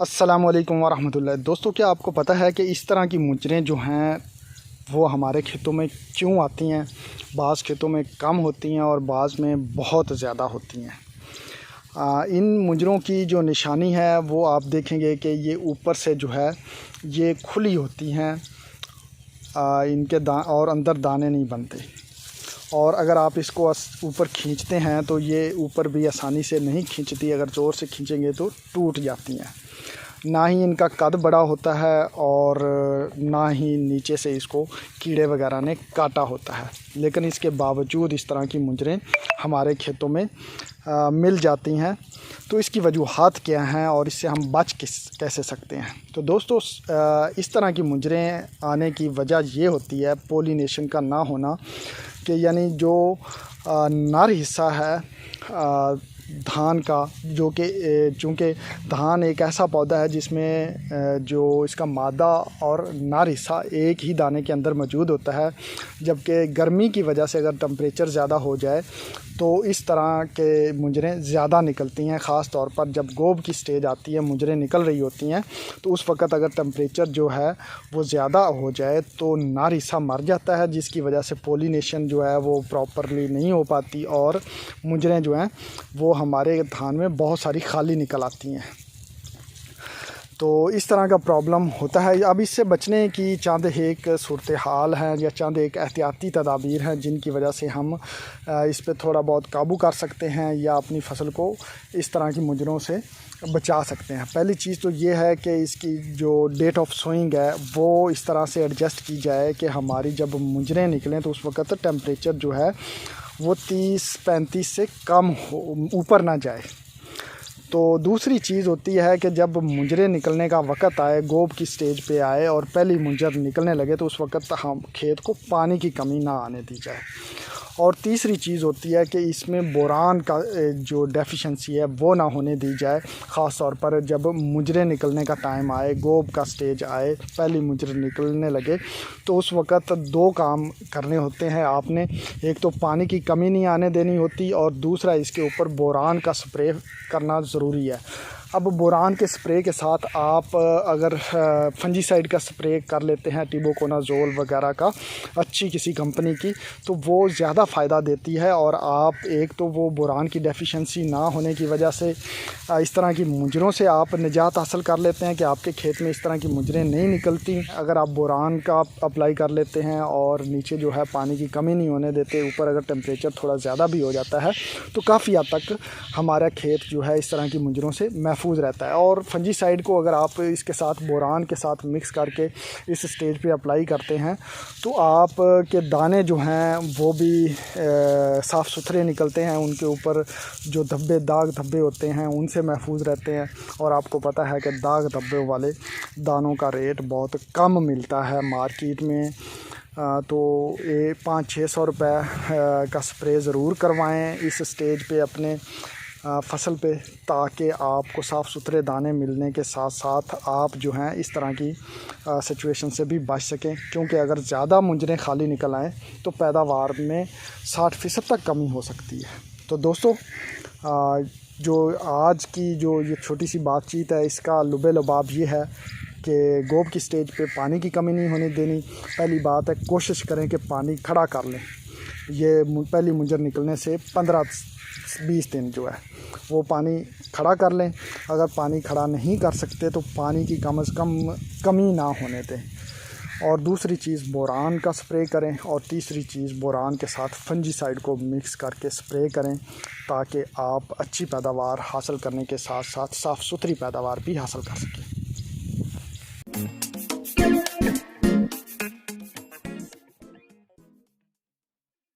अस्सलाम वालेकुम वरहमतुल्लाह। दोस्तों, क्या आपको पता है कि इस तरह की मुजरें जो हैं वो हमारे खेतों में क्यों आती हैं? बाज़ खेतों में कम होती हैं और बाज़ में बहुत ज़्यादा होती हैं। इन मुजरों की जो निशानी है वो आप देखेंगे कि ये ऊपर से जो है ये खुली होती हैं। इनके और अंदर दाने नहीं बनते, और अगर आप इसको ऊपर खींचते हैं तो ये ऊपर भी आसानी से नहीं खींचती। अगर ज़ोर से खींचेंगे तो टूट जाती हैं। ना ही इनका कद बड़ा होता है और ना ही नीचे से इसको कीड़े वगैरह ने काटा होता है, लेकिन इसके बावजूद इस तरह की मुजरें हमारे खेतों में मिल जाती हैं। तो इसकी वजूहात क्या हैं और इससे हम बच कैसे सकते हैं? तो दोस्तों, इस तरह की मुजरें आने की वजह ये होती है पोलिनेशन का ना होना, कि यानी जो नर हिस्सा है धान का, जो कि चूँकि धान एक ऐसा पौधा है जिसमें जो इसका मादा और नर हिस्सा एक ही दाने के अंदर मौजूद होता है। जबकि गर्मी की वजह से अगर टेम्परेचर ज़्यादा हो जाए तो इस तरह के मुजरें ज़्यादा निकलती हैं। ख़ास तौर पर जब गोब की स्टेज आती है, मुजरें निकल रही होती हैं, तो उस वक़्त अगर टेम्परेचर जो है वो ज़्यादा हो जाए तो नर हिस्सा मर जाता है, जिसकी वजह से पोलिनेशन जो है वो प्रॉपरली नहीं हो पाती और मुजरें जो हैं वो हमारे धान में बहुत सारी खाली निकल आती हैं। तो इस तरह का प्रॉब्लम होता है। अब इससे बचने की चंद एक सूरत हाल हैं या चंद एक एहतियाती तदाबीर हैं जिनकी वजह से हम इस पे थोड़ा बहुत काबू कर सकते हैं या अपनी फसल को इस तरह की मुजरों से बचा सकते हैं। पहली चीज़ तो ये है कि इसकी जो डेट ऑफ सोइंग है वो इस तरह से एडजस्ट की जाए कि हमारी जब मुजरें निकलें तो उस वक़्त टेम्परेचर जो है वो 30-35 से कम हो, ऊपर ना जाए। तो दूसरी चीज़ होती है कि जब मुजरें निकलने का वक़्त आए, गोब की स्टेज पे आए और पहली मुजर निकलने लगे, तो उस वक़्त हम खेत को पानी की कमी ना आने दी जाए। और तीसरी चीज़ होती है कि इसमें बोरान का जो डेफिशिएंसी है वो ना होने दी जाए। ख़ास तौर पर जब मुजरें निकलने का टाइम आए, गोब का स्टेज आए, पहली मुजर निकलने लगे, तो उस वक़्त दो काम करने होते हैं आपने। एक तो पानी की कमी नहीं आने देनी होती और दूसरा इसके ऊपर बोरान का स्प्रे करना ज़रूरी है। अब बोरान के स्प्रे के साथ आप अगर फंजीसाइड का स्प्रे कर लेते हैं, टिबोकोनाज़ोल वगैरह का, अच्छी किसी कंपनी की, तो वो ज़्यादा फ़ायदा देती है। और आप एक तो वो बोरान की डेफिशिएंसी ना होने की वजह से इस तरह की मुजरों से आप निजात हासिल कर लेते हैं कि आपके खेत में इस तरह की मुजरें नहीं निकलती। अगर आप बोरान का अप्लाई कर लेते हैं और नीचे जो है पानी की कमी नहीं होने देते, ऊपर अगर टेम्परेचर थोड़ा ज़्यादा भी हो जाता है, तो काफ़ी हद तक हमारा खेत जो है इस तरह की मुजरों से महफूज रहता है। और फंजीसाइड को अगर आप इसके साथ बोरान के साथ मिक्स करके इस स्टेज पे अप्लाई करते हैं तो आप के दाने जो हैं वो भी साफ़ सुथरे निकलते हैं। उनके ऊपर जो दाग धब्बे होते हैं उनसे महफूज रहते हैं। और आपको पता है कि दाग धब्बे वाले दानों का रेट बहुत कम मिलता है मार्केट में। तो ये 500-600 रुपये का स्प्रे ज़रूर करवाएं इस स्टेज पे अपने फसल पे, ताकि आपको साफ़ सुथरे दाने मिलने के साथ साथ आप जो हैं इस तरह की सिचुएशन से भी बच सकें। क्योंकि अगर ज़्यादा मुजरें खाली निकल आएँ तो पैदावार में 60% तक कमी हो सकती है। तो दोस्तों, जो आज की जो ये छोटी सी बातचीत है, इसका लुबे लुबाब ये है कि गोब की स्टेज पे पानी की कमी नहीं होने देनी। पहली बात है, कोशिश करें कि पानी खड़ा कर लें। ये पहली मुजर निकलने से 15-20 दिन जो है वो पानी खड़ा कर लें। अगर पानी खड़ा नहीं कर सकते तो पानी की कम से कम कमी ना होने दें। और दूसरी चीज़ बोरान का स्प्रे करें। और तीसरी चीज़ बोरान के साथ फंजीसाइड को मिक्स करके स्प्रे करें, ताकि आप अच्छी पैदावार हासिल करने के साथ साथ साफ़ सुथरी पैदावार भी हासिल कर सकें।